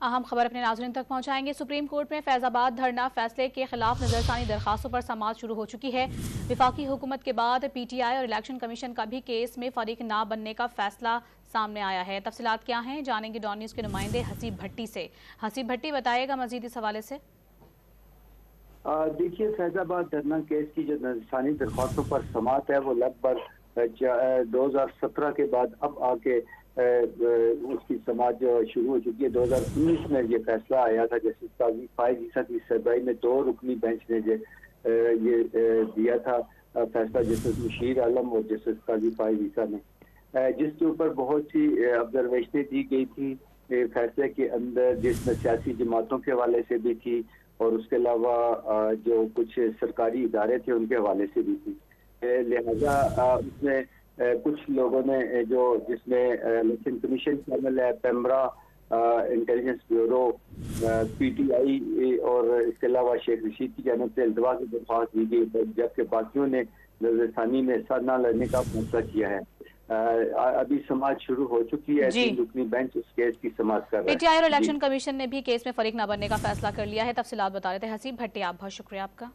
अहम खबर अपने नाज़रीन तक पहुंचाएंगे। सुप्रीम कोर्ट में फैजाबाद धरना फैसले के खिलाफ नजरसानी दरखास्तों पर समाअत शुरू हो चुकी है। विफाकी हुकूमत के बाद पीटीआई और इलेक्शन कमीशन का भी केस में फरीक ना बनने का फैसला सामने आया है। तफसीलात क्या हैं, जानेंगे डॉन न्यूज़ के नुमाइंदे हसीब भट्टी से। हसीब भट्टी बताएगा मजीद इस हवाले से। देखिए, फैजाबाद धरना केस की जो नजरसानी दरख्वास्तों पर समाअत है वो लगभग 2017 के बाद अब आके उसकी समाअत जो शुरू हो चुकी है। 2019 में ये फैसला आया था, जस्टिस काजी फायज ईसा की सरबराही में 2 रुकनी बेंच ने ये दिया था फैसला, जस्टिस मुशीर आलम और जस्टिस काजी फायज ईसा ने, जिसके ऊपर बहुत सी ऑब्जर्वेशनें दी गई थी फैसले के अंदर, जिसमें सियासी जमातों के हवाले से भी थी और उसके अलावा जो कुछ सरकारी इदारे थे उनके हवाले से भी थी। लिहाजा उसमें कुछ लोगों ने जिसमें इलेक्शन कमीशन शामिल है, पेमरा, इंटेलिजेंस ब्यूरो, पीटीआई और इसके अलावा शेख रशीद की जानिब से इल्तवा की दरख्वास्त दी गई, जबकि बाकियों ने नजरसानी में हिस्सा न लेने का फैसला किया है। अभी समाअत शुरू हो चुकी है, 3 रुकनी बेंच उस केस की समाअत कर रहे हैं। पीटीआई और इलेक्शन कमीशन ने भी केस में फरीक न बनने का फैसला कर लिया है। तफसीलात बता रहे थे हसीब भट्टी। आप बहुत शुक्रिया आपका।